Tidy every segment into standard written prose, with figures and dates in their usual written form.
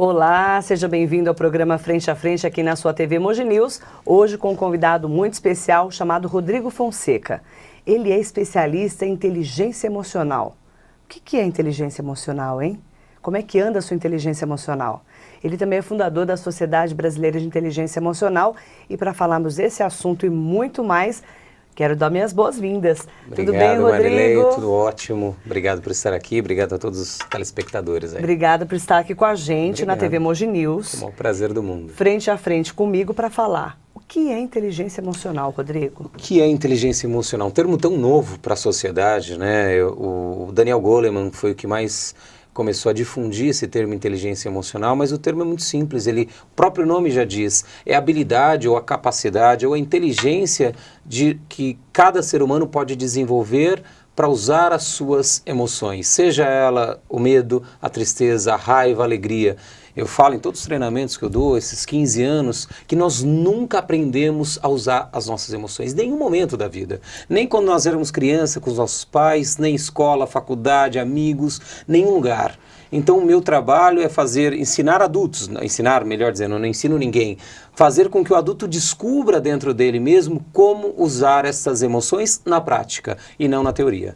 Olá, seja bem-vindo ao programa Frente a Frente aqui na sua TV Mogi News, hoje com um convidado muito especial chamado Rodrigo Fonseca. Ele é especialista em inteligência emocional. O que é inteligência emocional, hein? Como é que anda a sua inteligência emocional? Ele também é fundador da Sociedade Brasileira de Inteligência Emocional e para falarmos desse assunto e muito mais, quero dar minhas boas-vindas. Tudo bem, Rodrigo? Marilei, tudo ótimo. Obrigado por estar aqui, obrigado a todos os telespectadores aí. Obrigada por estar aqui com a gente na TV Mogi News. É o maior prazer do mundo. Frente a frente comigo para falar. O que é inteligência emocional, Rodrigo? O que é inteligência emocional? Um termo tão novo para a sociedade, né? O Daniel Goleman foi o que mais começou a difundir esse termo inteligência emocional, mas o termo é muito simples, o próprio nome já diz, é a habilidade ou a capacidade ou a inteligência que cada ser humano pode desenvolver para usar as suas emoções, seja ela o medo, a tristeza, a raiva, a alegria. Eu falo em todos os treinamentos que eu dou, esses 15 anos, que nós nunca aprendemos a usar as nossas emoções, em nenhum momento da vida. Nem quando nós éramos criança com os nossos pais, nem escola, faculdade, amigos, nenhum lugar. Então o meu trabalho é ensinar adultos, melhor dizendo, eu não ensino ninguém, fazer com que o adulto descubra dentro dele mesmo como usar essas emoções na prática e não na teoria.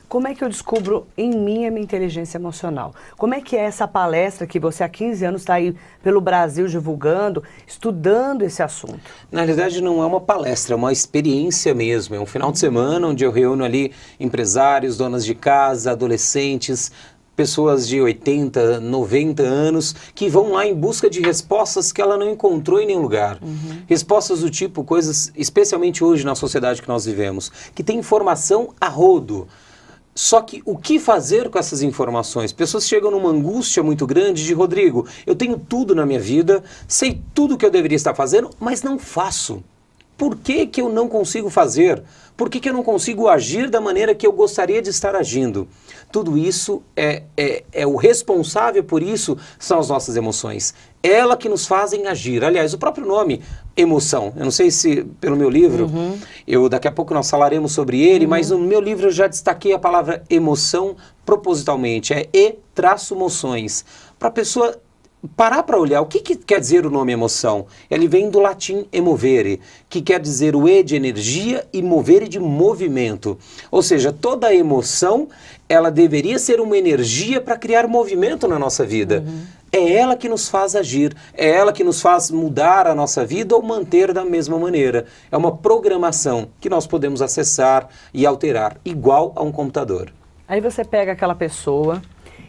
Como é que eu descubro em mim a minha inteligência emocional? Como é que é essa palestra que você há 15 anos está aí pelo Brasil divulgando, estudando esse assunto? Na realidade não é uma palestra, é uma experiência mesmo. É um final de semana onde eu reúno ali empresários, donas de casa, adolescentes, pessoas de 80, 90 anos que vão lá em busca de respostas que ela não encontrou em nenhum lugar. Respostas do tipo, coisas, especialmente hoje na sociedade que nós vivemos, que tem informação a rodo. Só que o que fazer com essas informações? Pessoas chegam numa angústia muito grande de Rodrigo, eu tenho tudo na minha vida, sei tudo que eu deveria estar fazendo, mas não faço. Por que que eu não consigo fazer? Por que que eu não consigo agir da maneira que eu gostaria de estar agindo? Tudo isso é o responsável por isso são as nossas emoções. Ela que nos fazem agir. Aliás, o próprio nome, emoção. Eu não sei se pelo meu livro, daqui a pouco nós falaremos sobre ele, mas no meu livro eu já destaquei a palavra emoção propositalmente. É e-emoções. Para a pessoa parar para olhar o que quer dizer o nome emoção. Ele vem do latim emovere, que quer dizer o e de energia e movere de movimento. Ou seja, toda emoção, ela deveria ser uma energia para criar movimento na nossa vida. É ela que nos faz agir, é ela que nos faz mudar a nossa vida ou manter da mesma maneira. É uma programação que nós podemos acessar e alterar, igual a um computador. Aí você pega aquela pessoa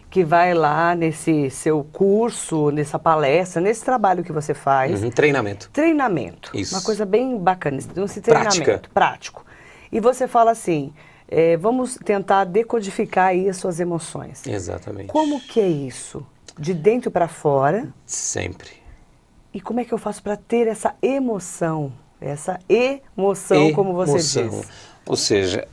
que vai lá nesse seu curso, nessa palestra, nesse trabalho que você faz. Treinamento. Treinamento. Isso. Uma coisa bem bacana, esse treinamento prático. E você fala assim, vamos tentar decodificar aí as suas emoções. Exatamente. Como que é isso? De dentro para fora? Sempre. E como é que eu faço para ter essa emoção? Essa emoção, como você diz. Ou seja,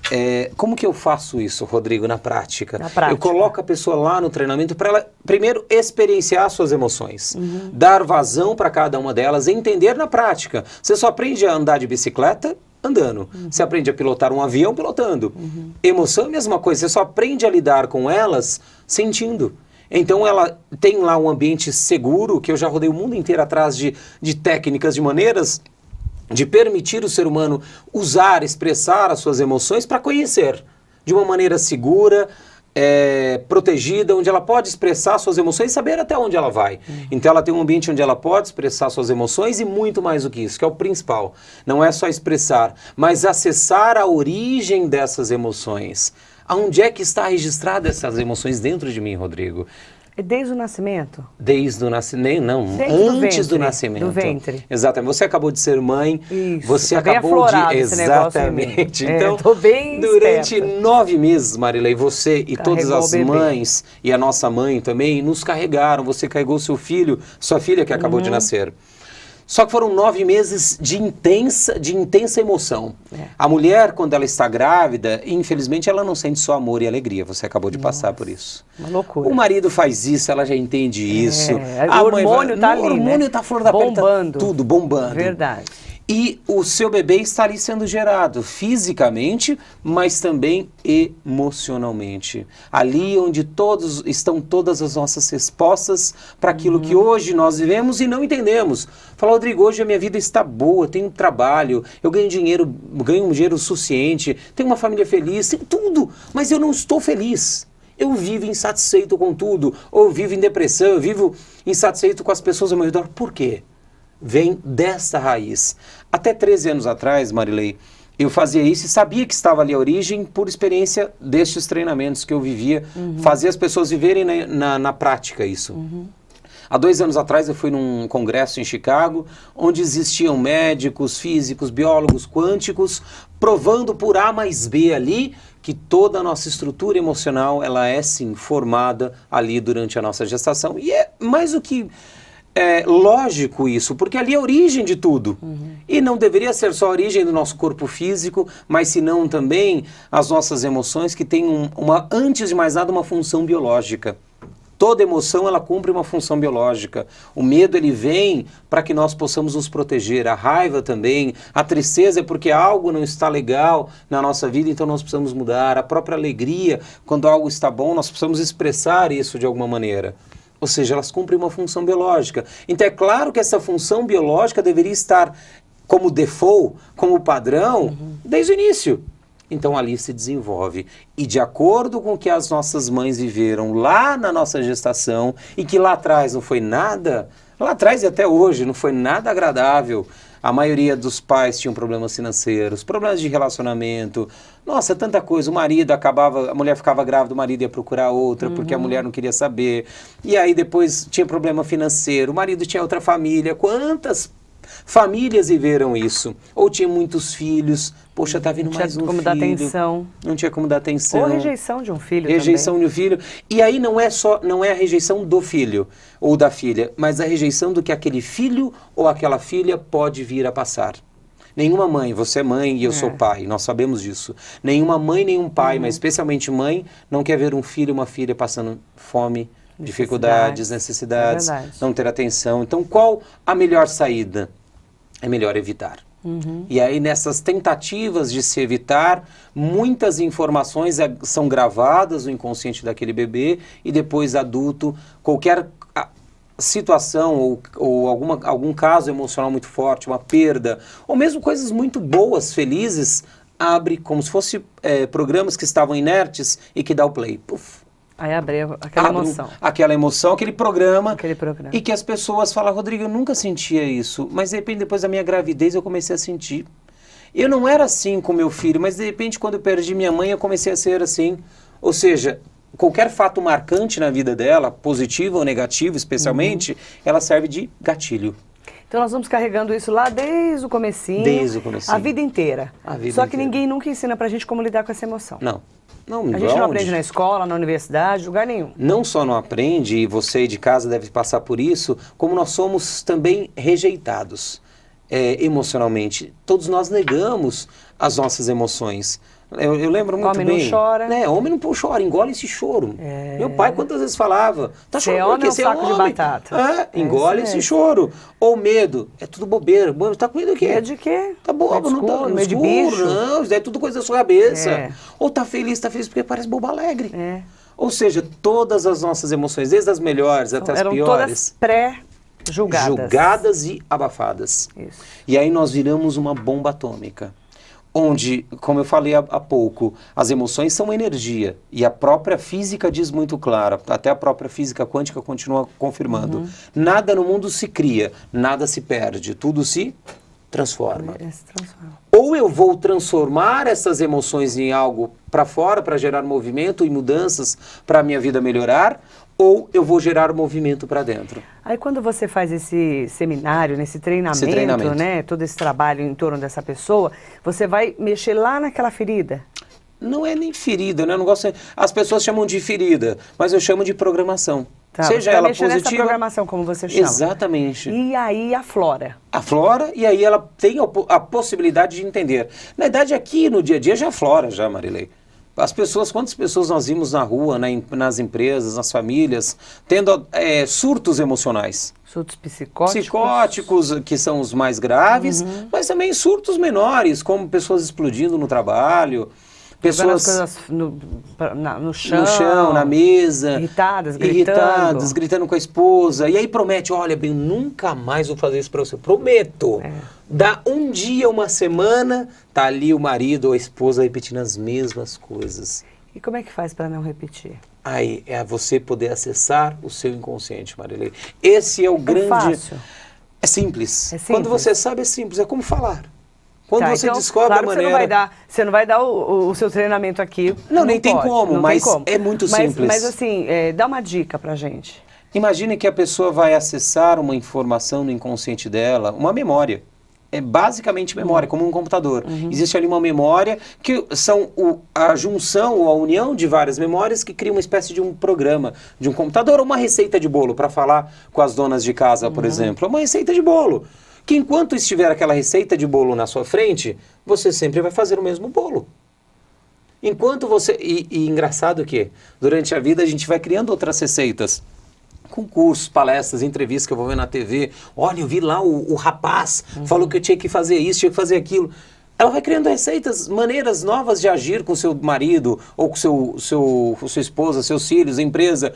como que eu faço isso, Rodrigo, na prática? Na prática. Eu coloco a pessoa lá no treinamento para ela, primeiro, experienciar suas emoções. Dar vazão para cada uma delas, entender na prática. Você só aprende a andar de bicicleta andando. Você aprende a pilotar um avião pilotando. Emoção é a mesma coisa, você só aprende a lidar com elas sentindo. Então ela tem lá um ambiente seguro, que eu já rodei o mundo inteiro atrás de técnicas, de maneiras de permitir o ser humano usar, expressar as suas emoções para conhecer de uma maneira segura, protegida, onde ela pode expressar suas emoções e saber até onde ela vai. Então ela tem um ambiente onde ela pode expressar suas emoções e muito mais do que isso, que é o principal. Não é só expressar, mas acessar a origem dessas emoções. Aonde é que está registrada essas emoções dentro de mim, Rodrigo? É desde o nascimento? Desde o nascimento, não, antes do nascimento. Do ventre. Exatamente. Você acabou de ser mãe, isso, você tá acabou de... Exatamente. Então, tô bem durante esperta. 9 meses, Marilei, você e Carregou todas as o bebê. mães e a nossa mãe também nos carregaram. Você carregou seu filho, sua filha que acabou de nascer. Só que foram 9 meses de intensa emoção. A mulher, quando ela está grávida, infelizmente ela não sente só amor e alegria. Você acabou de passar por isso. Uma loucura. O marido faz isso, ela já entende isso. O hormônio tá ali, o hormônio tá flor da pele, bombando. tá tudo bombando. Verdade. E o seu bebê está ali sendo gerado fisicamente, mas também emocionalmente. Ali onde estão todas as nossas respostas para aquilo que hoje nós vivemos e não entendemos. Fala, Rodrigo, hoje a minha vida está boa, eu tenho trabalho, eu ganho dinheiro, ganho um dinheiro suficiente, tenho uma família feliz, tenho tudo, mas eu não estou feliz. Eu vivo insatisfeito com tudo, ou vivo em depressão, eu vivo insatisfeito com as pessoas ao meu redor. Por quê? Vem desta raiz. Até 13 anos atrás, Marilei, eu fazia isso e sabia que estava ali a origem por experiência destes treinamentos que eu vivia, fazia as pessoas viverem na prática isso. Há 2 anos atrás eu fui num congresso em Chicago, onde existiam médicos, físicos, biólogos quânticos, provando por A mais B ali que toda a nossa estrutura emocional, ela é sim formada ali durante a nossa gestação. E é mais do que lógico isso, porque ali é a origem de tudo. E não deveria ser só a origem do nosso corpo físico, mas senão também as nossas emoções, que têm antes de mais nada, uma função biológica. Toda emoção, ela cumpre uma função biológica. O medo, ele vem para que nós possamos nos proteger. A raiva também. A tristeza é porque algo não está legal na nossa vida, então nós precisamos mudar. A própria alegria, quando algo está bom, nós precisamos expressar isso de alguma maneira. Ou seja, elas cumprem uma função biológica. Então é claro que essa função biológica deveria estar como default, como padrão, desde o início. Então ali se desenvolve. E de acordo com o que as nossas mães viveram lá na nossa gestação, e que lá atrás não foi nada, lá atrás e até hoje não foi nada agradável. A maioria dos pais tinham problemas financeiros, problemas de relacionamento. Nossa, tanta coisa. O marido a mulher ficava grávida, o marido ia procurar outra, porque a mulher não queria saber. E aí depois tinha problema financeiro, o marido tinha outra família. Quantas famílias viveram isso? Ou tinha muitos filhos, poxa, tá vindo mais um filho. Não tinha como dar atenção. Não tinha como dar atenção. Ou rejeição de um filho Rejeição também. de um filho. E aí não é a rejeição do filho ou da filha, mas a rejeição do que aquele filho ou aquela filha pode vir a passar. Nenhuma mãe, você é mãe e eu sou pai, nós sabemos disso. Nenhuma mãe, nenhum pai, mas especialmente mãe, não quer ver um filho ou uma filha passando fome, dificuldades, necessidades, não ter atenção. Então, qual a melhor saída? É melhor evitar. E aí, nessas tentativas de se evitar, muitas informações são gravadas no inconsciente daquele bebê e depois adulto, qualquer situação ou algum caso emocional muito forte, uma perda, ou mesmo coisas muito boas, felizes, abre como se fosse programas que estavam inertes e que dá o play. Puf. Aí abre aquela emoção. Aquela emoção, aquele programa. E que as pessoas falam, Rodrigo, eu nunca sentia isso, mas de repente depois da minha gravidez eu comecei a sentir. Eu não era assim com meu filho, mas de repente quando eu perdi minha mãe eu comecei a ser assim. Ou seja, qualquer fato marcante na vida dela, positivo ou negativo especialmente, ela serve de gatilho. Então nós vamos carregando isso lá desde o comecinho. Desde o comecinho. A vida inteira. Só que ninguém nunca ensina pra gente como lidar com essa emoção. Não. A gente não aprende na escola, na universidade, lugar nenhum. Não só não aprende, e você de casa deve passar por isso, como nós somos também rejeitados emocionalmente. Todos nós negamos as nossas emoções. Eu lembro muito bem. Homem não chora. Homem não chora, engole esse choro. Meu pai quantas vezes falava, tá chorando porque você é um saco de batata. Engole esse choro. Ou medo, é tudo bobeira. Tá com medo do quê? Medo de quê? Tá bobo, não tá medo de bicho. Não, isso é tudo coisa da sua cabeça. Ou tá feliz porque parece bobo alegre. Ou seja, todas as nossas emoções, desde as melhores até as piores. Todas pré-julgadas. Julgadas e abafadas. Isso. E aí nós viramos uma bomba atômica. Onde, como eu falei há pouco, as emoções são energia. E a própria física diz muito claro, até a própria física quântica continua confirmando. Nada no mundo se cria, nada se perde, tudo se transforma. Ou eu vou transformar essas emoções em algo para fora, para gerar movimento e mudanças para a minha vida melhorar, ou eu vou gerar movimento para dentro. Aí quando você faz esse seminário, nesse treinamento, né, todo esse trabalho em torno dessa pessoa, você vai mexer lá naquela ferida? Não é nem ferida, né? Eu não gosto. As pessoas chamam de ferida, mas eu chamo de programação. Seja ela positiva. Nessa programação, como você chama. Exatamente. E aí aflora. Aflora e aí ela tem a possibilidade de entender. Na verdade, aqui no dia a dia já aflora, já, Marilei. As pessoas, quantas pessoas nós vimos na rua, nas empresas, nas famílias, tendo surtos emocionais? Surtos psicóticos? Psicóticos, que são os mais graves, mas também surtos menores, como pessoas explodindo no trabalho, pessoas coisas no chão, no chão, na mesa, irritadas, gritando com a esposa, e aí promete, olha, bem, nunca mais vou fazer isso para você, prometo. Dá um dia, uma semana, tá ali o marido ou a esposa repetindo as mesmas coisas. E como é que faz para não repetir? Aí é você poder acessar o seu inconsciente, Marilei. Esse é o grande... É fácil? É simples. É simples. Quando você sabe, é simples. É como falar. Quando você então, descobre claro a maneira... Você não vai dar o seu treinamento aqui. Não, nem tem pode, como, não mas tem como. é muito simples. Mas assim, dá uma dica pra gente. Imagine que a pessoa vai acessar uma informação no inconsciente dela, uma memória. É basicamente memória, como um computador. Existe ali uma memória que são a junção ou a união de várias memórias que cria uma espécie de um programa, de um computador ou uma receita de bolo, para falar com as donas de casa, por exemplo. É uma receita de bolo. Que enquanto estiver aquela receita de bolo na sua frente, você sempre vai fazer o mesmo bolo. Enquanto você... E engraçado que durante a vida a gente vai criando outras receitas. Concursos, palestras, entrevistas que eu vou ver na TV. Olha, eu vi lá o rapaz, falou que eu tinha que fazer isso, tinha que fazer aquilo. Ela vai criando receitas, maneiras novas de agir com seu marido, ou com sua esposa, seus filhos, a empresa.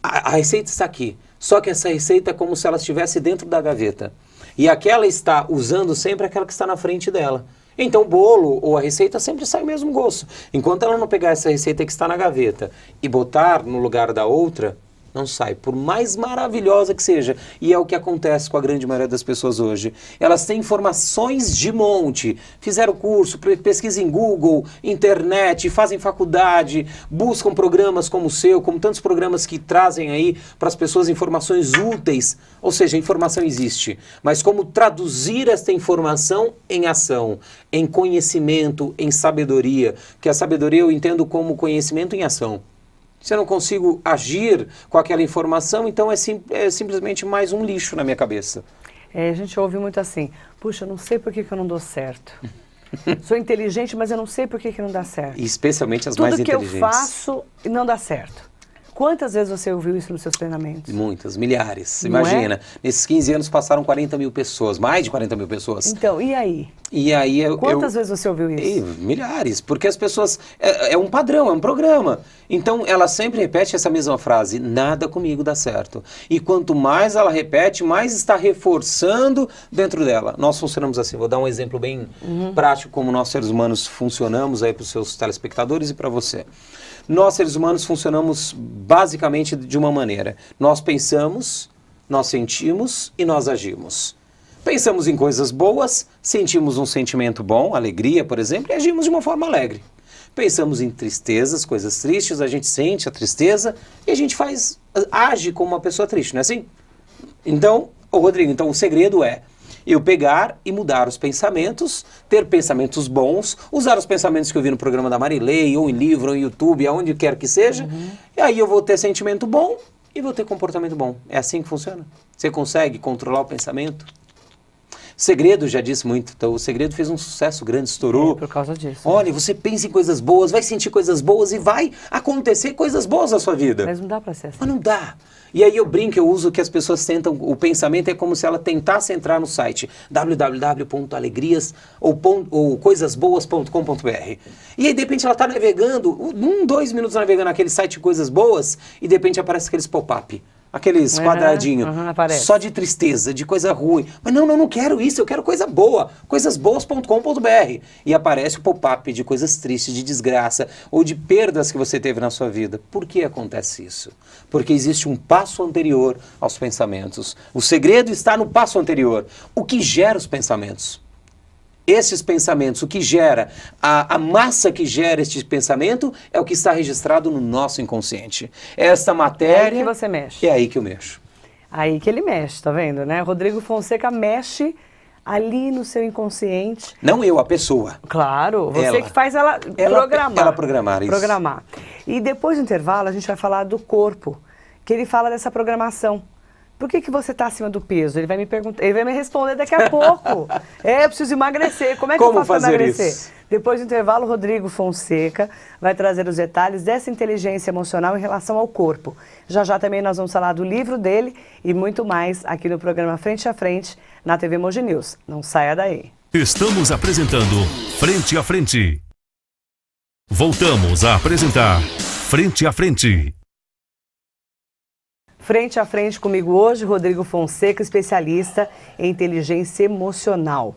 A receita está aqui. Só que essa receita é como se ela estivesse dentro da gaveta. E aquela está usando sempre aquela que está na frente dela. Então o bolo ou a receita sempre sai o mesmo gosto. Enquanto ela não pegar essa receita que está na gaveta e botar no lugar da outra, não sai, por mais maravilhosa que seja. E é o que acontece com a grande maioria das pessoas hoje. Elas têm informações de monte, fizeram curso, pesquisa em Google, internet, fazem faculdade, buscam programas como o seu, como tantos programas que trazem aí para as pessoas informações úteis. Ou seja, a informação existe. Mas como traduzir esta informação em ação, em conhecimento, em sabedoria. Que a sabedoria eu entendo como conhecimento em ação. Se eu não consigo agir com aquela informação, então é simplesmente mais um lixo na minha cabeça. A gente ouve muito assim, puxa, eu não sei por que eu não dou certo. Sou inteligente, mas eu não sei por que não dá certo. E especialmente as mais inteligentes. Tudo que eu faço não dá certo. Quantas vezes você ouviu isso nos seus treinamentos? Muitas, milhares. Imagina, nesses 15 anos passaram 40 mil pessoas, mais de 40 mil pessoas. Então, e aí? E aí Quantas vezes você ouviu isso? Milhares, porque as pessoas... É um padrão, é um programa. Então, ela sempre repete essa mesma frase, nada comigo dá certo. E quanto mais ela repete, mais está reforçando dentro dela. Nós funcionamos assim, vou dar um exemplo bem prático como nós seres humanos funcionamos aí para os seus telespectadores e para você. Nós, seres humanos, funcionamos basicamente de uma maneira. Nós pensamos, nós sentimos e nós agimos. Pensamos em coisas boas, sentimos um sentimento bom, alegria, por exemplo, e agimos de uma forma alegre. Pensamos em tristezas, coisas tristes, a gente sente a tristeza e a gente age como uma pessoa triste, não é assim? Então, Rodrigo, o segredo é eu pegar e mudar os pensamentos, ter pensamentos bons, usar os pensamentos que eu vi no programa da Marilei, ou em livro, ou em YouTube, aonde quer que seja, e aí eu vou ter sentimento bom e vou ter comportamento bom. É assim que funciona. Você consegue controlar o pensamento? Segredo, já disse muito, então, o Segredo fez um sucesso grande, estourou. Por causa disso. Olha, você pensa em coisas boas, vai sentir coisas boas e vai acontecer coisas boas na sua vida. Mas não dá para ser assim. Mas não dá. E aí eu brinco, eu uso que as pessoas tentam, o pensamento é como se ela tentasse entrar no site www.alegrias ou coisasboas.com.br. E aí de repente ela está navegando, 2 minutos navegando naquele site de coisas boas e de repente aparece aqueles pop-up. Aqueles quadradinhos, só de tristeza, de coisa ruim. Mas não quero isso, eu quero coisa boa, coisasboas.com.br. E aparece o pop-up de coisas tristes, de desgraça, ou de perdas que você teve na sua vida. Por que acontece isso? Porque existe um passo anterior aos pensamentos. O segredo está no passo anterior. O que gera os pensamentos? Esses pensamentos, o que gera, a massa que gera este pensamento é o que está registrado no nosso inconsciente. Esta matéria... É aí que você mexe. É aí que eu mexo. Aí que ele mexe, tá vendo, né? Rodrigo Fonseca mexe ali no seu inconsciente. Não eu, a pessoa. Claro, você que faz ela programar. Ela programar isso. Programar. E depois do intervalo a gente vai falar do corpo, que ele fala dessa programação. Por que você está acima do peso? Ele vai me perguntar, ele vai me responder daqui a pouco. Eu preciso emagrecer. Como é que eu faço para emagrecer? Isso? Depois do intervalo, Rodrigo Fonseca vai trazer os detalhes dessa inteligência emocional em relação ao corpo. Já já também nós vamos falar do livro dele e muito mais aqui no programa Frente a Frente, na TV Mogi News. Não saia daí. Estamos apresentando Frente a Frente. Voltamos a apresentar Frente a Frente. Frente a Frente comigo hoje, Rodrigo Fonseca, especialista em inteligência emocional.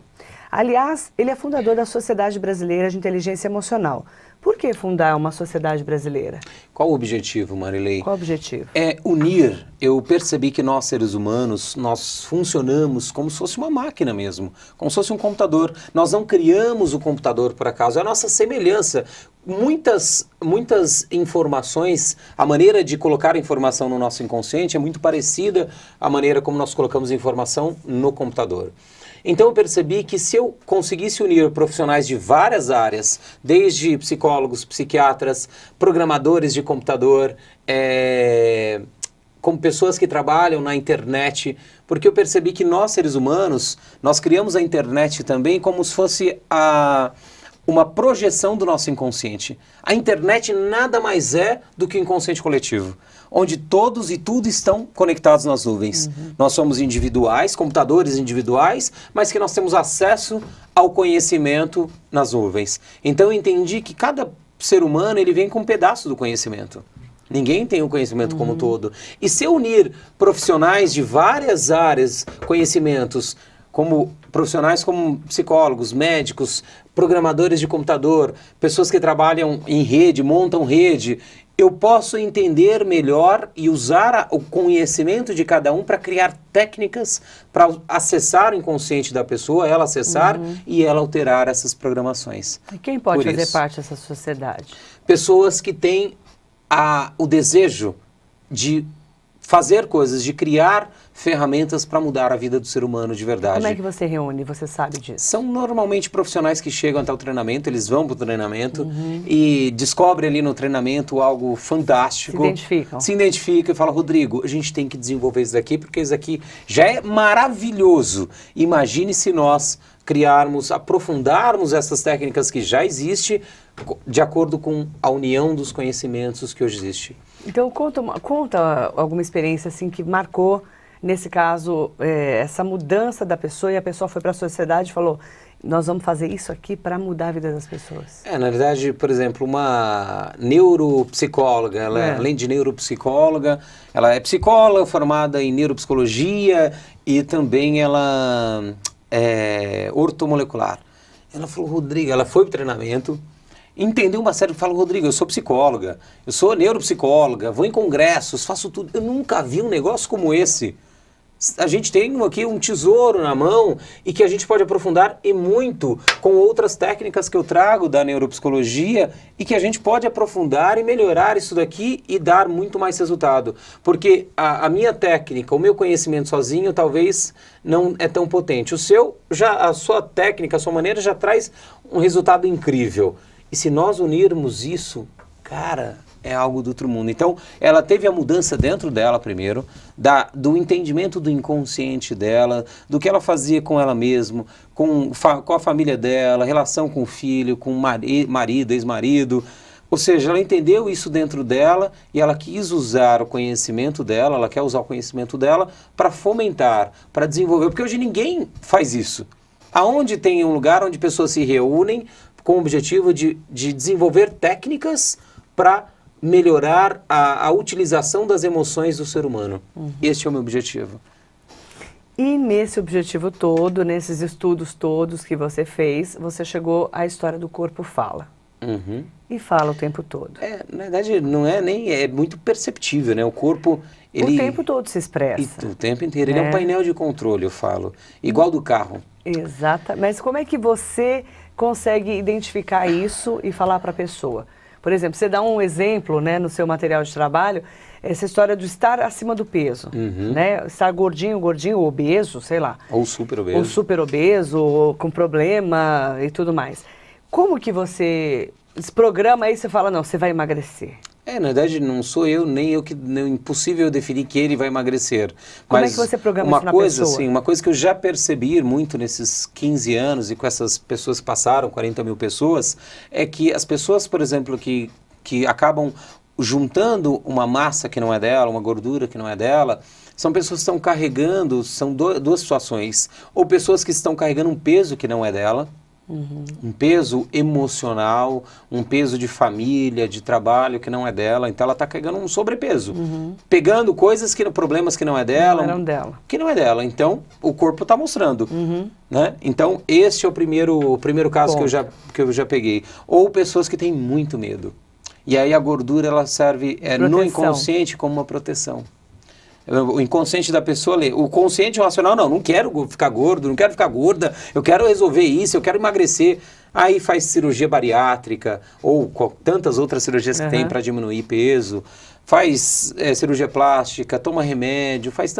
Aliás, ele é fundador da Sociedade Brasileira de Inteligência Emocional. Por que fundar uma sociedade brasileira? Qual o objetivo, Marilei? Qual o objetivo? É unir. Eu percebi que nós, seres humanos, nós funcionamos como se fosse uma máquina mesmo, como se fosse um computador. Nós não criamos o computador por acaso, é a nossa semelhança. Muitas informações, a maneira de colocar informação no nosso inconsciente é muito parecida à maneira como nós colocamos informação no computador. Então eu percebi que se eu conseguisse unir profissionais de várias áreas, desde psicólogos, psiquiatras, programadores de computador, como pessoas que trabalham na internet, porque eu percebi que nós, seres humanos, nós criamos a internet também como se fosse uma projeção do nosso inconsciente. A internet nada mais é do que o inconsciente coletivo, onde todos e tudo estão conectados nas nuvens. Uhum. Nós somos individuais, computadores individuais, mas que nós temos acesso ao conhecimento nas nuvens. Então eu entendi que cada ser humano ele vem com um pedaço do conhecimento. Ninguém tem o conhecimento como todo. E se eu unir profissionais de várias áreas, conhecimentos, como profissionais como psicólogos, médicos, programadores de computador, pessoas que trabalham em rede, montam rede, eu posso entender melhor e usar o conhecimento de cada um para criar técnicas para acessar o inconsciente da pessoa, ela acessar e ela alterar essas programações. E quem pode fazer parte dessa sociedade? Pessoas que têm o desejo de fazer coisas, de criar ferramentas para mudar a vida do ser humano de verdade. Como é que você reúne? Você sabe disso? São normalmente profissionais que chegam até o treinamento, eles vão para o treinamento e descobrem ali no treinamento algo fantástico. Se identificam e falam, Rodrigo, a gente tem que desenvolver isso daqui, porque isso aqui já é maravilhoso. Imagine se nós criarmos, aprofundarmos essas técnicas que já existem de acordo com a união dos conhecimentos que hoje existe. Então, conta alguma experiência assim que marcou, nesse caso, essa mudança da pessoa e a pessoa foi para a sociedade e falou, nós vamos fazer isso aqui para mudar a vida das pessoas. Na verdade, por exemplo, uma neuropsicóloga, ela, além de neuropsicóloga, ela é psicóloga formada em neuropsicologia e também ela é ortomolecular. Ela falou, Rodrigo, ela foi para o treinamento, entendeu uma série, fala, Rodrigo, eu sou psicóloga, eu sou neuropsicóloga, vou em congressos, faço tudo. Eu nunca vi um negócio como esse. A gente tem aqui um tesouro na mão e que a gente pode aprofundar e muito com outras técnicas que eu trago da neuropsicologia e que a gente pode aprofundar e melhorar isso daqui e dar muito mais resultado. Porque a minha técnica, o meu conhecimento sozinho talvez não é tão potente. A sua técnica, a sua maneira já traz um resultado incrível. E se nós unirmos isso, cara, é algo do outro mundo. Então, ela teve a mudança dentro dela primeiro, do entendimento do inconsciente dela, do que ela fazia com ela mesma, com a família dela, relação com o filho, com o marido, ex-marido. Ou seja, ela entendeu isso dentro dela e ela quis usar o conhecimento dela, ela quer usar o conhecimento dela para fomentar, para desenvolver. Porque hoje ninguém faz isso. Aonde tem um lugar onde pessoas se reúnem com o objetivo de desenvolver técnicas para melhorar a utilização das emoções do ser humano. Este é o meu objetivo. E nesse objetivo todo, nesses estudos todos que você fez, você chegou à história do corpo fala. E fala o tempo todo. Na verdade, não é nem... É muito perceptível, né? O corpo, ele... O tempo todo se expressa. O tempo inteiro. Ele é um painel de controle, eu falo. Igual do carro. Exato. Mas como é que você consegue identificar isso e falar para a pessoa? Por exemplo, você dá um exemplo, né, no seu material de trabalho, essa história de estar acima do peso, né? Estar gordinho, obeso, sei lá. Ou super obeso. Ou super obeso, ou com problema e tudo mais. Como que você se programa aí e você fala, não, você vai emagrecer? Na verdade, não sou eu, nem eu que... É impossível definir que ele vai emagrecer. Como Mas é que você programa uma isso na coisa, pessoa? assim, uma coisa que eu já percebi muito nesses 15 anos e com essas pessoas que passaram, 40 mil pessoas, é que as pessoas, por exemplo, que acabam juntando uma massa que não é dela, uma gordura que não é dela, são pessoas que estão carregando, são duas situações. Ou pessoas que estão carregando um peso que não é dela, um peso emocional, um peso de família, de trabalho que não é dela, então ela está carregando um sobrepeso, pegando coisas problemas que não é dela, Não eram dela. que não é dela, então o corpo está mostrando, né? Então este é o primeiro caso que eu já peguei. Ou pessoas que têm muito medo, e aí a gordura ela serve no inconsciente como uma proteção. O inconsciente da pessoa, o consciente racional, não quero ficar gordo, não quero ficar gorda, eu quero resolver isso, eu quero emagrecer. Aí faz cirurgia bariátrica, ou tantas outras cirurgias que tem para diminuir peso, faz cirurgia plástica, toma remédio, faz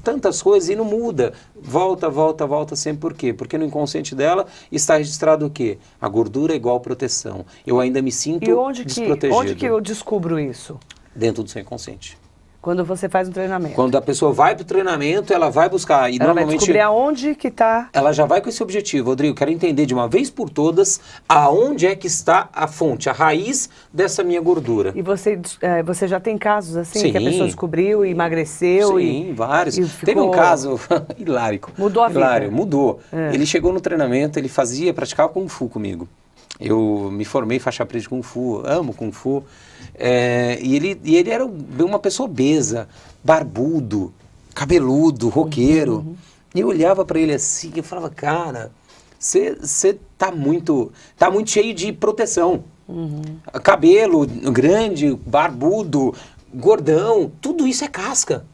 tantas coisas e não muda. Volta sempre. Por quê? Porque no inconsciente dela está registrado o quê? A gordura é igual proteção. Eu ainda me sinto desprotegido. Onde que eu descubro isso? Dentro do seu inconsciente. Quando você faz um treinamento. Quando a pessoa vai para o treinamento, ela vai buscar. E ela normalmente vai descobrir aonde que está... Ela já vai com esse objetivo. Rodrigo, quero entender de uma vez por todas aonde é que está a fonte, a raiz dessa minha gordura. E você já tem casos assim, Sim. que a pessoa descobriu e emagreceu? Sim, vários. Ficou... Teve um caso hilárico. Mudou a vida. Hilário, mudou. Ele chegou no treinamento, ele praticava Kung Fu comigo. Eu me formei faixa preta de Kung Fu, amo Kung Fu. E ele era uma pessoa obesa, barbudo, cabeludo, roqueiro. E eu olhava para ele assim e falava, cara, você tá muito cheio de proteção. Cabelo grande, barbudo, gordão, tudo isso é casca.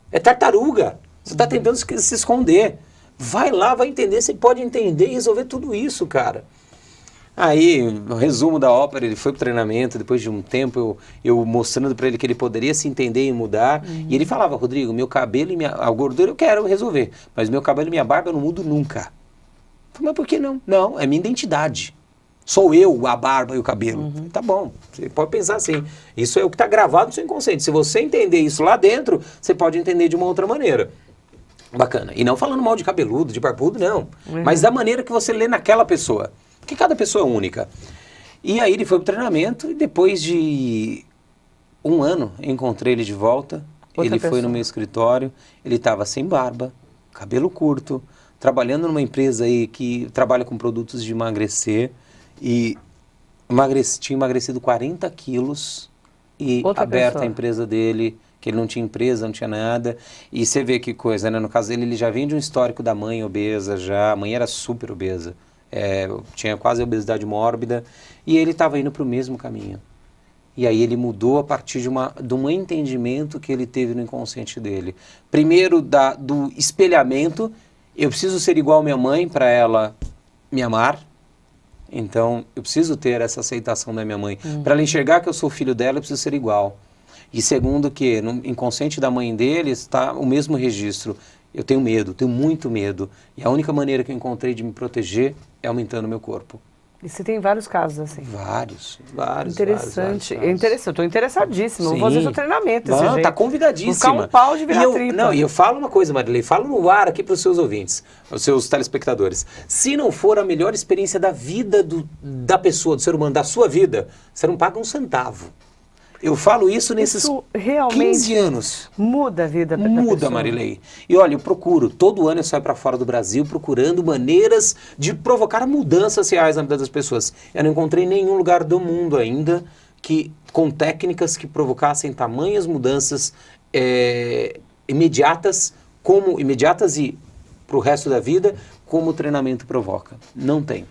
É tartaruga. Você está tentando se esconder. Vai lá, vai entender, você pode entender e resolver tudo isso, cara. Aí, no resumo da ópera, ele foi pro treinamento, depois de um tempo eu mostrando para ele que ele poderia se entender e mudar, e ele falava, Rodrigo, meu cabelo e a gordura eu quero resolver, mas meu cabelo e minha barba eu não mudo nunca. Eu falei, mas por que não? Não, é minha identidade. Sou eu, a barba e o cabelo. Tá bom, você pode pensar assim, isso é o que está gravado no seu inconsciente. Se você entender isso lá dentro, você pode entender de uma outra maneira. Bacana. E não falando mal de cabeludo, de barbudo, não. Mas da maneira que você lê naquela pessoa. Porque cada pessoa é única. E aí ele foi pro treinamento e depois de um ano encontrei ele de volta. Ele foi no meu escritório, ele estava sem barba, cabelo curto, trabalhando numa empresa aí que trabalha com produtos de emagrecer e tinha emagrecido 40 quilos e aberto a empresa dele, que ele não tinha empresa, não tinha nada. E você vê que coisa, né? No caso dele, ele já vem de um histórico da mãe obesa já, a mãe era super obesa. Tinha quase obesidade mórbida e ele estava indo para o mesmo caminho. E aí ele mudou a partir de um entendimento que ele teve no inconsciente dele. Primeiro, do espelhamento, eu preciso ser igual à minha mãe para ela me amar. Então, eu preciso ter essa aceitação da minha mãe. Para ela enxergar que eu sou filho dela, eu preciso ser igual. E segundo que no inconsciente da mãe dele está o mesmo registro. Eu tenho medo, tenho muito medo. E a única maneira que eu encontrei de me proteger é aumentando o meu corpo. E você tem vários casos assim? Vários. Interessante. Eu estou interessadíssima. Vou fazer seu treinamento desse jeito. Tá convidadíssima. Vou ficar um pau de virar tripa. E eu falo uma coisa, Marilei, falo no ar aqui para os seus ouvintes, os seus telespectadores. Se não for a melhor experiência da vida da pessoa, do ser humano, da sua vida, você não paga um centavo. Eu falo isso nesses 15 anos. Muda a vida da pessoa. Muda, Marilei. E olha, eu procuro, todo ano eu saio para fora do Brasil procurando maneiras de provocar mudanças reais na vida das pessoas. Eu não encontrei nenhum lugar do mundo ainda com técnicas que provocassem tamanhas mudanças imediatas e para o resto da vida, como o treinamento provoca. Não tem.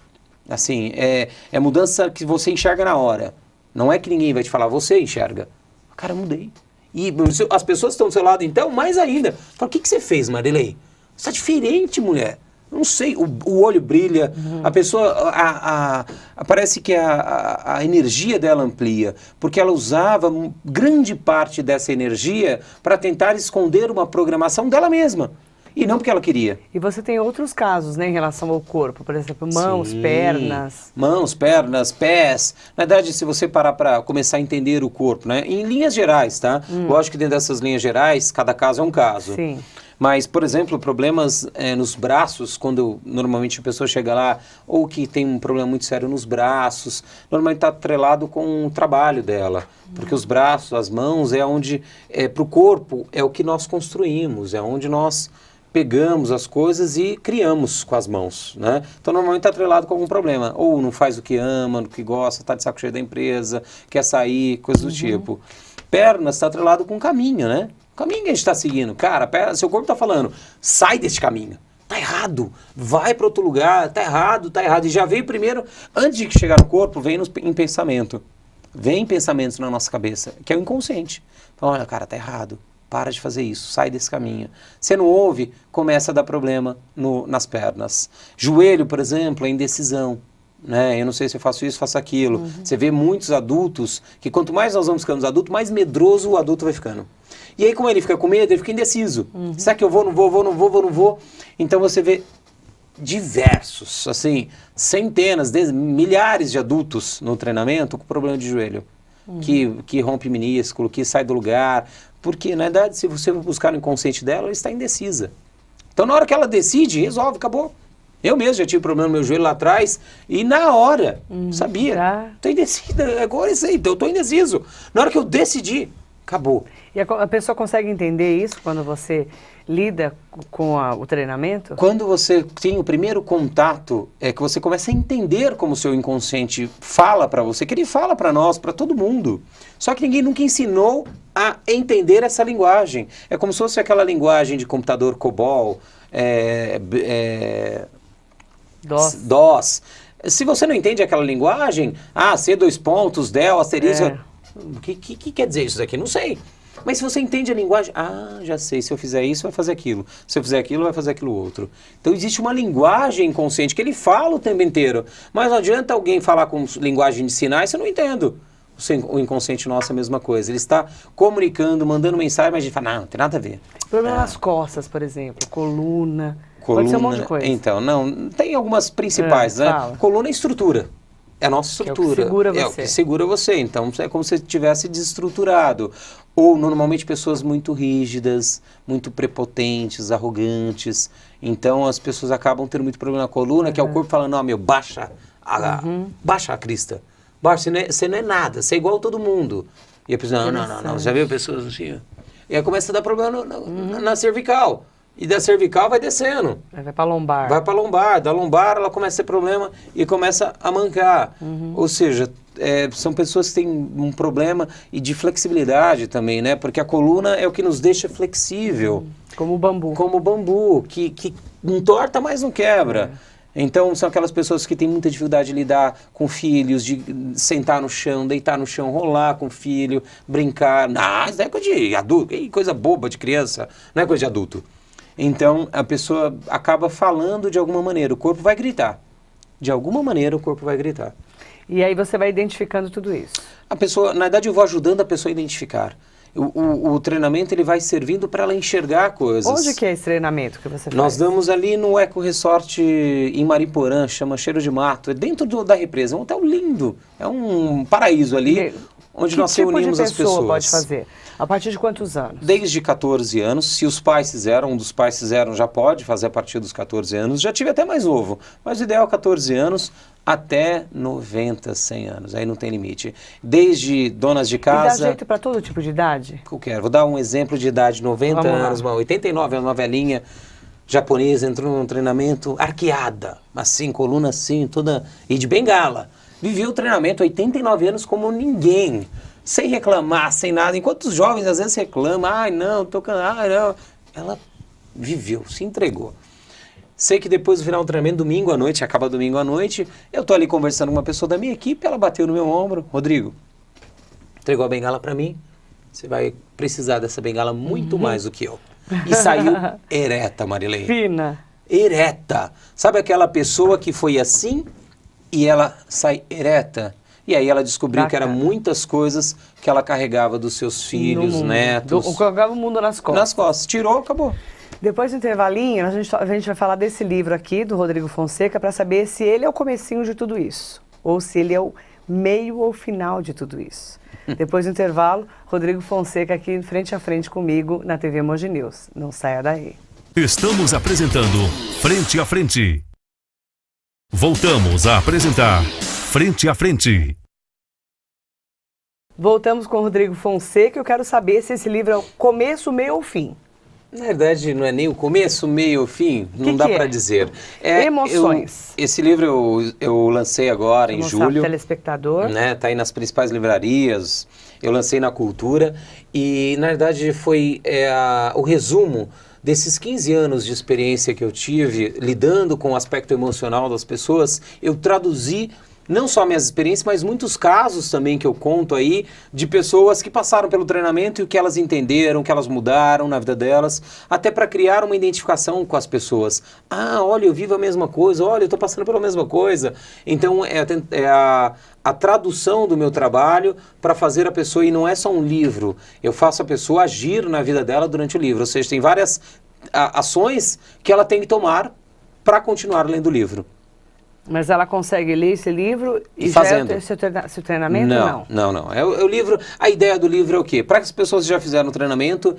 Assim, é mudança que você enxerga na hora. Não é que ninguém vai te falar, você enxerga. Cara, eu mudei. E as pessoas que estão do seu lado, então, mais ainda. Fala, o que você fez, Marilei? Você está diferente, mulher. Não sei, o olho brilha, a pessoa, parece que a energia dela amplia, porque ela usava grande parte dessa energia para tentar esconder uma programação dela mesma. E não porque ela queria. E você tem outros casos, né, em relação ao corpo, por exemplo, mãos, Sim. pernas. Mãos, pernas, pés. Na verdade, se você parar para começar a entender o corpo, né? Em linhas gerais, tá? Lógico que dentro dessas linhas gerais, cada caso é um caso. Sim. Mas, por exemplo, problemas nos braços, quando normalmente a pessoa chega lá, ou que tem um problema muito sério nos braços, normalmente está atrelado com o trabalho dela. Porque os braços, as mãos, é onde, para o corpo, é o que nós construímos, é onde nós pegamos as coisas e criamos com as mãos, né? Então, normalmente está atrelado com algum problema. Ou não faz o que ama, o que gosta, está de saco cheio da empresa, quer sair, coisas do tipo. Pernas está atrelado com o caminho, né? O caminho que a gente está seguindo. Cara, seu corpo está falando, sai desse caminho. Tá errado. Vai para outro lugar. Tá errado, tá errado. E já veio primeiro, antes de chegar no corpo, vem em pensamento. Vem pensamentos na nossa cabeça, que é o inconsciente. Então, olha, cara, tá errado. Para de fazer isso, sai desse caminho. Você não ouve, começa a dar problema nas pernas. Joelho, por exemplo, é indecisão. Né? Eu não sei se eu faço isso, faço aquilo. Você vê muitos adultos que quanto mais nós vamos ficando adultos, mais medroso o adulto vai ficando. E aí, como ele fica com medo, ele fica indeciso. Será que eu vou, não vou? Então você vê diversos, assim, centenas, milhares de adultos no treinamento com problema de joelho. Que rompe menisco, que sai do lugar. Porque, na verdade, se você buscar no inconsciente dela, ela está indecisa. Então, na hora que ela decide, resolve, acabou. Eu mesmo já tive problema no meu joelho lá atrás e na hora, sabia? Estou indecida, agora isso aí, eu estou indeciso. Na hora que eu decidi, acabou. E a pessoa consegue entender isso quando você lida com o treinamento? Quando você tem o primeiro contato, é que você começa a entender como o seu inconsciente fala para você, que ele fala para nós, para todo mundo. Só que ninguém nunca ensinou a entender essa linguagem. É como se fosse aquela linguagem de computador COBOL, DOS. Se você não entende aquela linguagem, C, dois pontos, del, asterisco, o que quer dizer isso daqui? Não sei. Mas se você entende a linguagem, já sei, se eu fizer isso, vai fazer aquilo. Se eu fizer aquilo, vai fazer aquilo outro. Então existe uma linguagem inconsciente que ele fala o tempo inteiro. Mas não adianta alguém falar com linguagem de sinais, eu não entendo. O inconsciente nosso é a mesma coisa. Ele está comunicando, mandando mensagem, mas a gente fala, não tem nada a ver. Problema nas costas, por exemplo, coluna, pode ser um monte de coisa. Então, não, tem algumas principais, né? Fala. Coluna é estrutura. É a nossa estrutura. É o que segura você. É o que segura você. Então, é como se você estivesse desestruturado. Ou, normalmente, pessoas muito rígidas, muito prepotentes, arrogantes. Então, as pessoas acabam tendo muito problema na coluna, que é o corpo falando, não, meu, baixa a crista. Baixa, você não é nada, você é igual a todo mundo. E a pessoa, não. Já viu pessoas assim? E aí começa a dar problema na cervical. E da cervical vai descendo. Vai para lombar. Vai para lombar. Da lombar ela começa a ter problema e começa a mancar. Ou seja, são pessoas que têm um problema e de flexibilidade também, né? Porque a coluna é o que nos deixa flexível. Como o bambu. Como o bambu, que entorta, mas não quebra. Então, são aquelas pessoas que têm muita dificuldade de lidar com filhos, de sentar no chão, deitar no chão, rolar com o filho, brincar. Isso não é coisa de adulto, coisa boba de criança, não é coisa de adulto. Então, a pessoa acaba falando de alguma maneira, o corpo vai gritar. De alguma maneira, o corpo vai gritar. E aí você vai identificando tudo isso? A pessoa, na verdade, eu vou ajudando a pessoa a identificar. O treinamento ele vai servindo para ela enxergar coisas. Onde que é esse treinamento que você faz? Nós damos ali no Eco Resort em Mariporã, chama Cheiro de Mato. É dentro da represa, é um hotel lindo. É um paraíso ali, onde nós reunimos as pessoas. Que tipo de pessoa pode fazer? A partir de quantos anos? Desde 14 anos. Se os pais fizeram, um dos pais fizeram, já pode fazer a partir dos 14 anos. Já tive até mais novo, mas o ideal é 14 anos até 90, 100 anos. Aí não tem limite. Desde donas de casa... E dá jeito para todo tipo de idade? Qualquer. Vou dar um exemplo de idade, 90 anos, 89 anos, uma velhinha japonesa, entrou num treinamento arqueada, assim, coluna assim, toda... E de bengala. Viveu o treinamento 89 anos como ninguém. Sem reclamar, sem nada. Enquanto os jovens às vezes reclamam, não. Ela viveu, se entregou. Sei que depois do final do treinamento, domingo à noite, acaba domingo à noite, eu tô ali conversando com uma pessoa da minha equipe, ela bateu no meu ombro, Rodrigo, entregou a bengala para mim, você vai precisar dessa bengala muito mais do que eu. E saiu ereta, Marilene. Fina. Ereta. Sabe aquela pessoa que foi assim e ela sai ereta? E aí ela descobriu que eram muitas coisas que ela carregava dos seus filhos, netos. Colocava o mundo nas costas. Nas costas. Tirou, acabou. Depois do intervalinho, a gente vai falar desse livro aqui, do Rodrigo Fonseca, para saber se ele é o comecinho de tudo isso, ou se ele é o meio ou final de tudo isso. Depois do intervalo, Rodrigo Fonseca aqui frente a frente comigo na TV Mogi News. Não saia daí. Estamos apresentando Frente a Frente. Voltamos a apresentar Frente a Frente. Voltamos com o Rodrigo Fonseca. Eu quero saber se esse livro é o começo, meio ou fim. Na verdade, não é nem o começo, meio ou fim, não dá para dizer. Emoções. Esse livro eu lancei agora em julho. Telespectador. Né, tá aí nas principais livrarias, eu lancei na Cultura e, na verdade, foi o resumo desses 15 anos de experiência que eu tive lidando com o aspecto emocional das pessoas. Eu traduzi não só minhas experiências, mas muitos casos também que eu conto aí de pessoas que passaram pelo treinamento e o que elas entenderam, o que elas mudaram na vida delas, até para criar uma identificação com as pessoas. Ah, olha, eu vivo a mesma coisa, olha, eu estou passando pela mesma coisa. Então, a tradução do meu trabalho para fazer a pessoa, e não é só um livro, eu faço a pessoa agir na vida dela durante o livro, ou seja, tem várias ações que ela tem que tomar para continuar lendo o livro. Mas ela consegue ler esse livro e fazendo. Já é seu treinamento? Não. É o livro, a ideia do livro é o quê? Para que as pessoas que já fizeram o treinamento,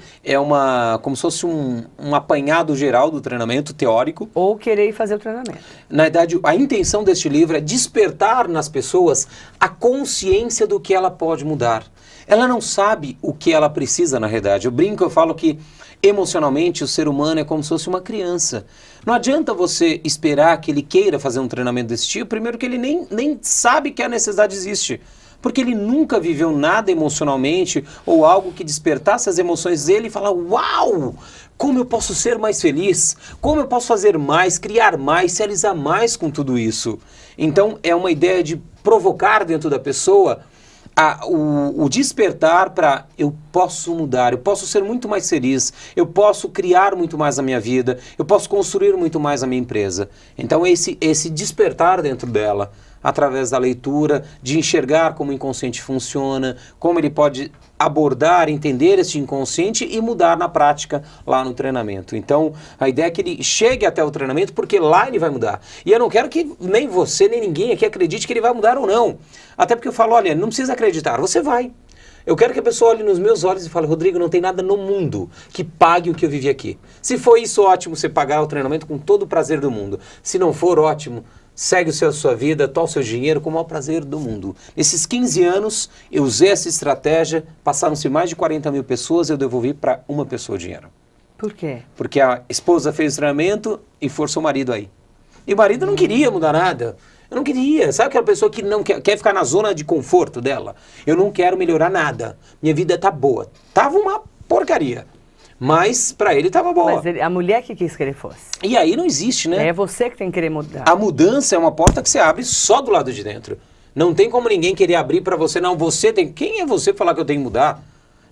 como se fosse um apanhado geral do treinamento teórico. Ou querer ir fazer o treinamento. Na verdade, a intenção deste livro é despertar nas pessoas a consciência do que ela pode mudar. Ela não sabe o que ela precisa, na realidade. Eu falo que emocionalmente o ser humano é como se fosse uma criança. Não adianta você esperar que ele queira fazer um treinamento desse tipo, primeiro que ele nem sabe que a necessidade existe. Porque ele nunca viveu nada emocionalmente ou algo que despertasse as emoções dele e falar: uau, como eu posso ser mais feliz? Como eu posso fazer mais, criar mais, se realizar mais com tudo isso? Então é uma ideia de provocar dentro da pessoa o despertar para eu posso mudar, eu posso ser muito mais feliz, eu posso criar muito mais a minha vida, eu posso construir muito mais a minha empresa. Então esse despertar dentro dela, através da leitura, de enxergar como o inconsciente funciona, como ele pode abordar, entender esse inconsciente e mudar na prática lá no treinamento. Então, a ideia é que ele chegue até o treinamento, porque lá ele vai mudar. E eu não quero que nem você, nem ninguém aqui acredite que ele vai mudar ou não. Até porque eu falo, olha, não precisa acreditar, você vai. Eu quero que a pessoa olhe nos meus olhos e fale: Rodrigo, não tem nada no mundo que pague o que eu vivi aqui. Se for isso, ótimo, você pagar o treinamento com todo o prazer do mundo. Se não for, ótimo, segue a sua vida, toma o seu dinheiro com o maior prazer do mundo. Nesses 15 anos, eu usei essa estratégia, passaram-se mais de 40 mil pessoas, eu devolvi para uma pessoa o dinheiro. Por quê? Porque a esposa fez o treinamento e forçou o marido aí. E o marido não queria mudar nada. Eu não queria. Sabe aquela pessoa que não quer ficar na zona de conforto dela? Eu não quero melhorar nada. Minha vida tá boa. Tava uma porcaria. Mas para ele estava boa. Mas a mulher que quis que ele fosse. E aí não existe, né? É você que tem que querer mudar. A mudança é uma porta que você abre só do lado de dentro. Não tem como ninguém querer abrir para você. Não, você tem... Quem é você falar que eu tenho que mudar?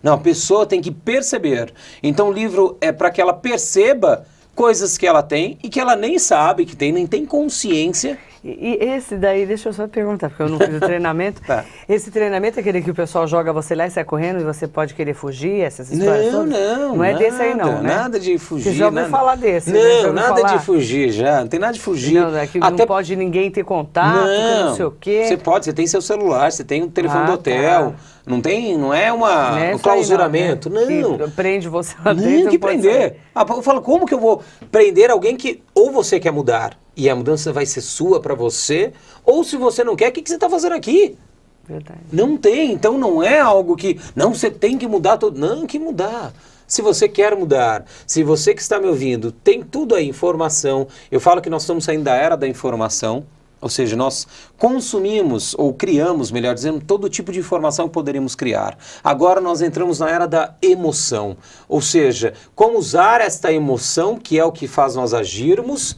Não, a pessoa tem que perceber. Então o livro é para que ela perceba coisas que ela tem e que ela nem sabe que tem, nem tem consciência. E esse daí, deixa eu só perguntar, porque eu não fiz o treinamento. Tá. Esse treinamento é aquele que o pessoal joga você lá e sai correndo e você pode querer fugir, essas histórias todas? Não é nada, desse aí não, né? Nada de fugir. Você já ouviu falar desse? Não, nada de fugir já, não tem nada de fugir. Não, é que não pode ninguém ter contato, não sei o quê. Você pode, você tem seu celular, você tem o telefone do hotel, tá. Não é um clausuramento, não. Que prende você lá dentro. Não, que prender. Eu falo, como que eu vou prender alguém que ou você quer mudar e a mudança vai ser sua para você, ou se você não quer, o que você está fazendo aqui? Verdade. Não tem, então não é algo que, não, você tem que mudar tudo. Não, que mudar. Se você quer mudar, se você que está me ouvindo, tem tudo aí, informação. Eu falo que nós estamos saindo da era da informação, ou seja, nós consumimos, ou criamos, melhor dizendo, todo tipo de informação que poderíamos criar. Agora nós entramos na era da emoção, ou seja, como usar esta emoção, que é o que faz nós agirmos,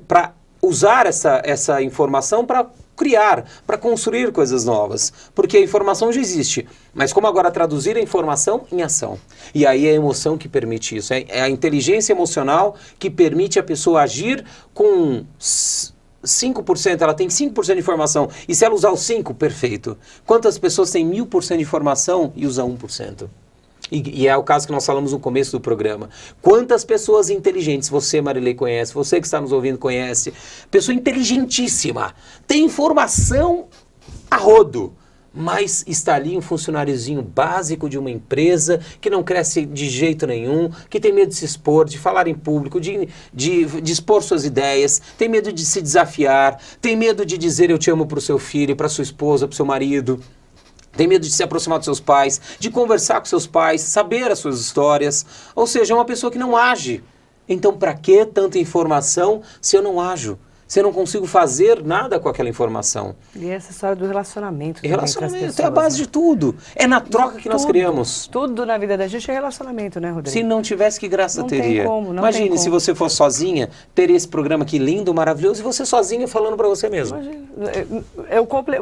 para usar essa informação para criar, para construir coisas novas. Porque a informação já existe, mas como agora traduzir a informação em ação? E aí é a emoção que permite isso, é a inteligência emocional que permite a pessoa agir com 5%, ela tem 5% de informação, e se ela usar os 5%, perfeito. Quantas pessoas têm 1000% de informação e usam 1%? E é o caso que nós falamos no começo do programa. Quantas pessoas inteligentes você, Marilei, conhece, você que está nos ouvindo conhece, pessoa inteligentíssima, tem informação a rodo, mas está ali um funcionáriozinho básico de uma empresa que não cresce de jeito nenhum, que tem medo de se expor, de falar em público, de expor suas ideias, tem medo de se desafiar, tem medo de dizer eu te amo para o seu filho, para sua esposa, para o seu marido, tem medo de se aproximar dos seus pais, de conversar com seus pais, saber as suas histórias, ou seja, é uma pessoa que não age. Então, para que tanta informação se eu não ajo? Se eu não consigo fazer nada com aquela informação. E essa história do relacionamento. Relacionamento pessoas, é a base de tudo. É na troca que nós criamos. Tudo na vida da gente é relacionamento, né, Rodrigo? Se não tivesse, que graça teria? Tem como, não Imagine tem como. se você fosse sozinha, teria esse programa aqui lindo, maravilhoso, e você sozinha falando para você mesmo.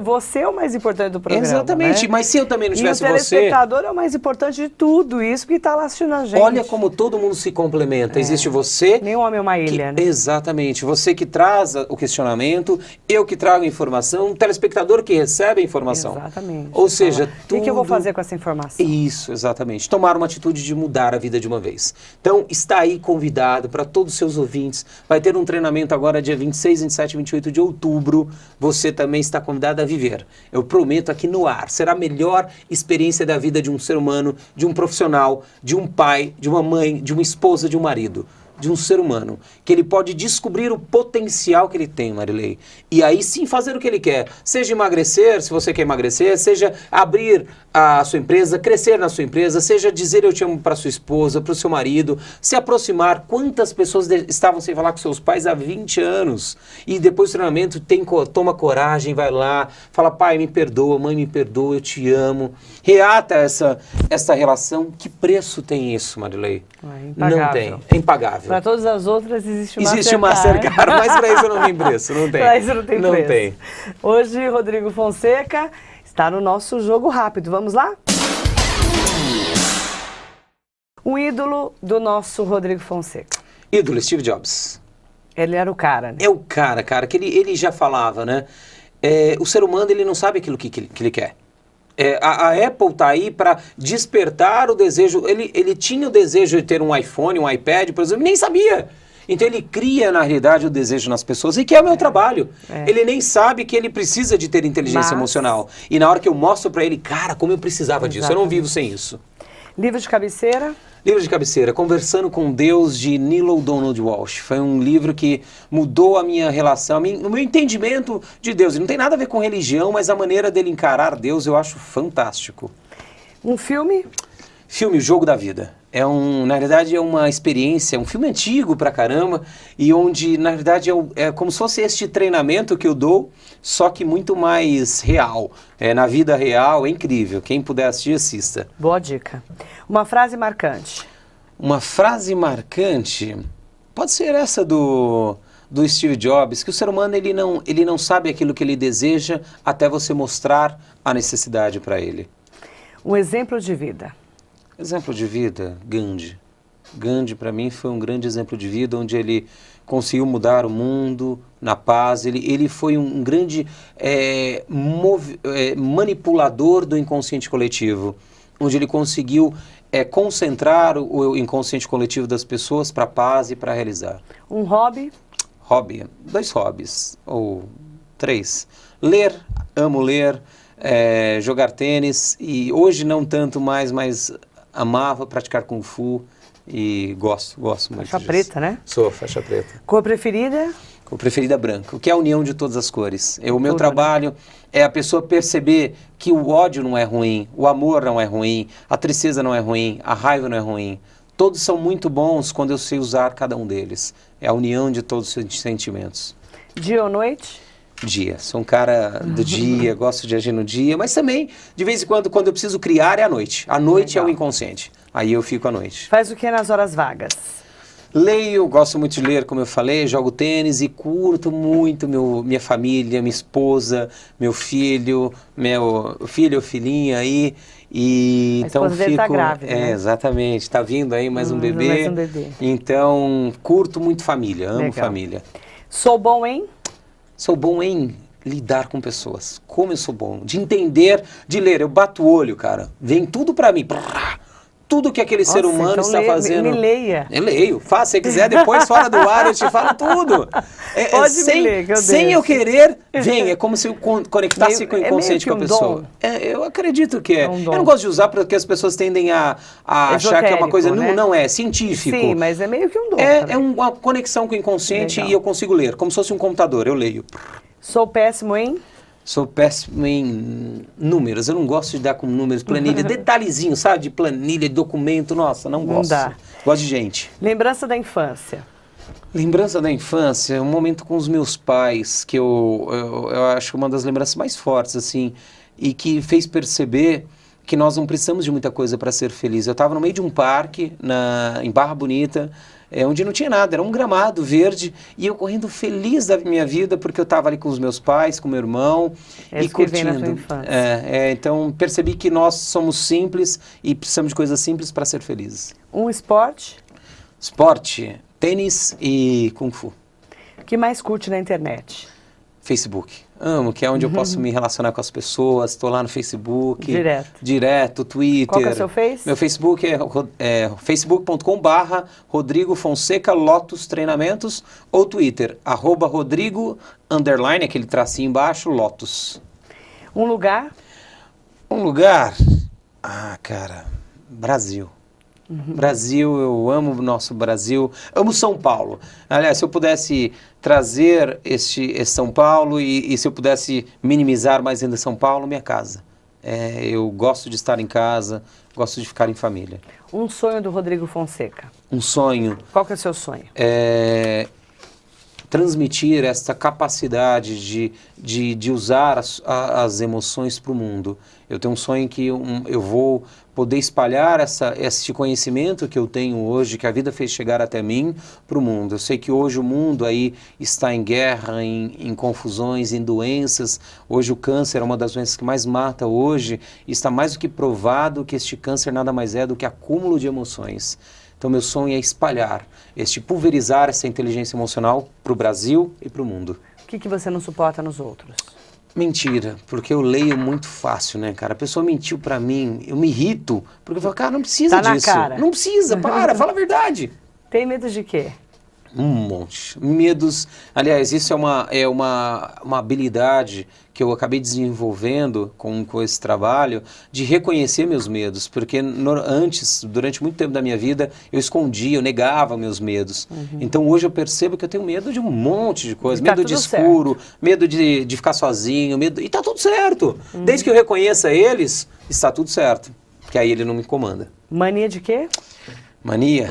Você é o mais importante do programa. Exatamente, né? Mas se eu também não tivesse você... E o telespectador é o mais importante de tudo isso, que está lá assistindo a gente. Olha como todo mundo se complementa. Existe você... Nenhum homem é uma ilha, né? Exatamente. Você que traz o questionamento, eu que trago a informação, o telespectador que recebe a informação. Exatamente. Ou seja, tudo... O que eu vou fazer com essa informação? Isso, exatamente. Tomar uma atitude de mudar a vida de uma vez. Então, está aí convidado para todos os seus ouvintes. Vai ter um treinamento agora dia 26, 27 e 28 de outubro. Você também está convidado a viver. Eu prometo aqui no ar. Será a melhor experiência da vida de um ser humano, de um profissional, de um pai, de uma mãe, de uma esposa, de um marido. De um ser humano, que ele pode descobrir o potencial que ele tem, Marilei, e aí sim fazer o que ele quer, seja emagrecer, se você quer emagrecer, seja abrir a sua empresa, crescer na sua empresa, seja dizer eu te amo para sua esposa, para o seu marido, se aproximar. Quantas pessoas estavam sem falar com seus pais há 20 anos, e depois do treinamento toma coragem, vai lá, fala, pai, me perdoa, mãe, me perdoa, eu te amo, reata essa relação. Que preço tem isso, Marilei? Não tem, é impagável. Para todas as outras existe uma Mastercard, mas para isso não tem preço, não tem. Para isso não tem preço. Tem. Hoje, Rodrigo Fonseca está no nosso jogo rápido. Vamos lá? O ídolo do nosso Rodrigo Fonseca. Ídolo, Steve Jobs. Ele era o cara, né? É o cara, que ele já falava, né? O ser humano, ele não sabe aquilo que ele quer. A Apple está aí para despertar o desejo. Ele tinha o desejo de ter um iPhone, um iPad, por exemplo, nem sabia. Então ele cria, na realidade, o desejo nas pessoas, e que é o meu trabalho. Ele nem sabe que ele precisa de ter inteligência emocional. E na hora que eu mostro para ele, cara, como eu precisava disso, eu não vivo sem isso. Livro de cabeceira? Livro de cabeceira, Conversando com Deus, de Neale Donald Walsch. Foi um livro que mudou a minha relação, o meu entendimento de Deus. E não tem nada a ver com religião, mas a maneira dele encarar Deus eu acho fantástico. Um filme? Filme O Jogo da Vida. Na verdade, é uma experiência, um filme antigo pra caramba, e onde, na verdade, é como se fosse este treinamento que eu dou, só que muito mais real. Na vida real, é incrível. Quem puder assistir, assista. Boa dica. Uma frase marcante. Uma frase marcante pode ser essa do Steve Jobs, que o ser humano ele não sabe aquilo que ele deseja até você mostrar a necessidade para ele. Um exemplo de vida. Exemplo de vida, Gandhi. Gandhi, para mim, foi um grande exemplo de vida, onde ele conseguiu mudar o mundo na paz. Ele foi um grande manipulador do inconsciente coletivo, onde ele conseguiu concentrar o inconsciente coletivo das pessoas para a paz e para realizar. Um hobby? Hobby, 2 hobbies, ou 3. Ler, amo ler, jogar tênis, e hoje não tanto mais, mas amava praticar Kung Fu e gosto muito disso. Faixa preta, né? Sou faixa preta. Cor preferida? Cor preferida branca, o que é a união de todas as cores. O meu trabalho é a pessoa perceber que o ódio não é ruim, o amor não é ruim, a tristeza não é ruim, a raiva não é ruim. Todos são muito bons quando eu sei usar cada um deles. É a união de todos os sentimentos. Dia ou noite? Dia. Sou um cara do dia, gosto de agir no dia, mas também, de vez em quando eu preciso criar, é à noite. A noite é o inconsciente. Aí eu fico à noite. Faz o que nas horas vagas? Leio, gosto muito de ler, como eu falei, jogo tênis e curto muito minha família, minha esposa, meu filho, filhinha aí. E a então esposa dele tá grávida, né? Exatamente. Tá vindo aí mais um bebê. Mais um bebê. Então, curto muito família, amo família. Sou bom em? Sou bom em lidar com pessoas. Como eu sou bom. De entender, de ler. Eu bato o olho, cara. Vem tudo pra mim. tudo que aquele ser humano então está fazendo. Me leia. Eu leio, faça, se quiser, depois fora do ar eu te falo tudo. Pode me ler, que eu sem deixo. eu querer, vem, é como se eu conectasse com o inconsciente com a meio que pessoa. dom. Eu acredito que é. É um dom. Eu não gosto de usar porque as pessoas tendem a achar que é uma coisa, Esotérico, né? não é científico. Sim, mas é meio que um dom. É também. uma conexão com o inconsciente Legal. e eu consigo ler, como se fosse um computador, eu leio. Sou péssimo em... Sou péssimo em números, eu não gosto de dar com números, planilha, detalhezinho, sabe? De planilha, de documento, nossa, não gosto. dá. Gosto de gente. Lembrança da infância. Lembrança da infância, um momento com os meus pais, que eu acho uma das lembranças mais fortes, assim, e que fez perceber que nós não precisamos de muita coisa para ser feliz. Eu estava no meio de um parque, em Barra Bonita, onde não tinha nada, era um gramado verde, e eu correndo feliz da minha vida, porque eu estava ali com os meus pais, com meu irmão, É e isso que vem curtindo. na tua infância. Então percebi que nós somos simples e precisamos de coisas simples para ser felizes. Um esporte. Esporte, tênis e Kung Fu. O que mais curte na internet? Facebook. Amo, que é onde eu posso me relacionar com as pessoas. Estou lá no Facebook. Direto, Twitter. Qual que é o seu Face? Meu Facebook é facebook.com/Rodrigo Fonseca Lotus Treinamentos ou Twitter, @Rodrigo_, aquele tracinho embaixo, Lotus. Um lugar. Um lugar? Cara, Brasil. Brasil, eu amo o nosso Brasil, amo São Paulo. Aliás, se eu pudesse trazer esse São Paulo e se eu pudesse minimizar mais ainda São Paulo, minha casa. Eu gosto de estar em casa, gosto de ficar em família. Um sonho do Rodrigo Fonseca. Um sonho. Qual que é o seu sonho? Transmitir essa capacidade de usar as emoções para o mundo. Eu tenho um sonho que eu vou poder espalhar esse conhecimento que eu tenho hoje, que a vida fez chegar até mim, para o mundo. Eu sei que hoje o mundo aí está em guerra, em confusões, em doenças. Hoje o câncer é uma das doenças que mais mata hoje. E está mais do que provado que este câncer nada mais é do que acúmulo de emoções. Então, meu sonho é espalhar, pulverizar essa inteligência emocional para o Brasil e para o mundo. O que você não suporta nos outros? Mentira, porque eu leio muito fácil, né, cara? A pessoa mentiu para mim, eu me irrito, porque eu falo, cara, não precisa disso. Na cara. Não precisa, fala a verdade. Tem medo de quê? Um monte. Medos. Aliás, isso é uma habilidade que eu acabei desenvolvendo com esse trabalho, de reconhecer meus medos, porque antes, durante muito tempo da minha vida, eu escondia, eu negava meus medos. Então hoje eu percebo que eu tenho medo de um monte de coisas, medo de escuro, medo de ficar sozinho, e tá tudo certo. Desde que eu reconheça eles, está tudo certo, porque aí ele não me comanda. Mania de quê? Mania?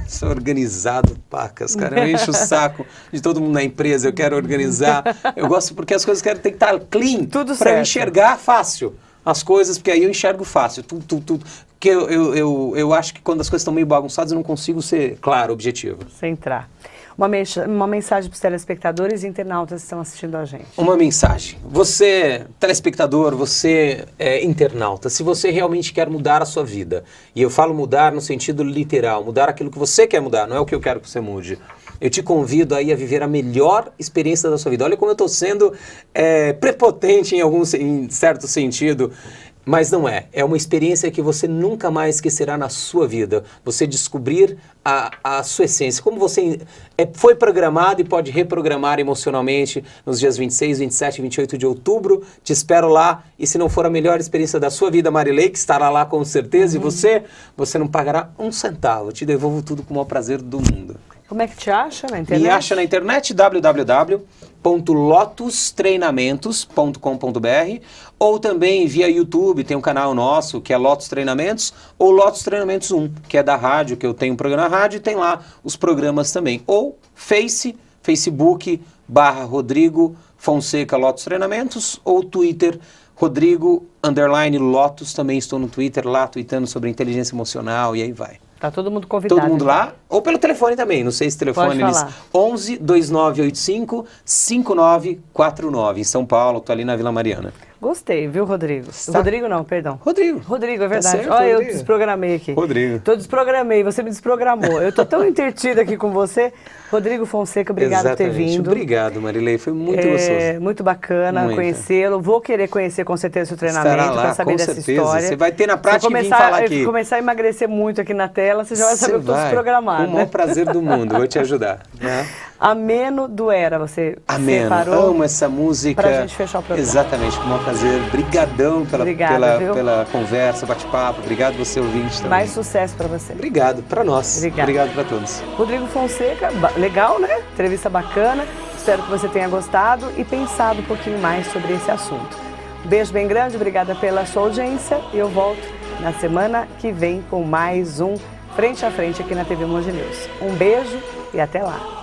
Sou organizado, pacas, cara. Eu encho o saco de todo mundo na empresa, eu quero organizar. Eu gosto porque as coisas tem que estar clean, para eu enxergar fácil as coisas, porque aí eu enxergo fácil. Tudo. Porque eu acho que quando as coisas estão meio bagunçadas, eu não consigo ser claro, objetivo. Centrar. Uma mensagem para os telespectadores e internautas que estão assistindo a gente. Uma mensagem. Você, telespectador, você internauta, se você realmente quer mudar a sua vida, e eu falo mudar no sentido literal, mudar aquilo que você quer mudar, não é o que eu quero que você mude. Eu te convido aí a viver a melhor experiência da sua vida. Olha como eu estou sendo prepotente em certo sentido. Mas não é. É uma experiência que você nunca mais esquecerá na sua vida. Você descobrir a sua essência. Como você foi programado e pode reprogramar emocionalmente nos dias 26, 27 e 28 de outubro. Te espero lá. E se não for a melhor experiência da sua vida, Marilei, que estará lá com certeza. E você não pagará um centavo. Eu te devolvo tudo com o maior prazer do mundo. Como é que te acha na internet? Me acha na internet, www.lotustreinamentos.com.br, ou também via YouTube, tem um canal nosso que é Lotus Treinamentos, ou Lotus Treinamentos 1, que é da rádio, que eu tenho um programa na rádio, e tem lá os programas também. Ou Facebook.com/Rodrigo Fonseca Lotus Treinamentos, ou Twitter, Rodrigo_Lotus, também estou no Twitter lá, tweetando sobre inteligência emocional, e aí vai. Tá todo mundo convidado. Todo mundo lá, ou pelo telefone também, não sei se telefone eles... 11 2985 5949, em São Paulo, tô ali na Vila Mariana. Gostei, viu, Rodrigo? Tá. Rodrigo não, perdão. Rodrigo. Rodrigo, é verdade. certo, Olha, eu Rodrigo. desprogramei aqui. Rodrigo. Desprogramei, você me desprogramou. Eu tô tão entretida aqui com você. Rodrigo Fonseca, obrigado por ter vindo. Obrigado, Marilei, foi muito gostoso. Muito bacana Muito. Conhecê-lo. Vou querer conhecer com certeza o treinamento para saber com dessa certeza. história. Você vai ter na prática Se e vir falar aqui. começar a emagrecer muito aqui na tela, você já vai saber que eu estou desprogramado. Com o maior prazer do mundo, vou te ajudar. Né? Ameno do Era, você Ameno, separou? amo essa música. Pra gente fechar o programa. Exatamente, com o maior prazer. Brigadão pela conversa, bate-papo. Obrigado você, ouvinte, também. Mais sucesso para você. Obrigado, para nós. Obrigado para todos. Rodrigo Fonseca, legal, né? Entrevista bacana. Espero que você tenha gostado e pensado um pouquinho mais sobre esse assunto. Um beijo bem grande, obrigada pela sua audiência. E eu volto na semana que vem com mais um Frente a Frente aqui na TV Mogi News. Um beijo e até lá.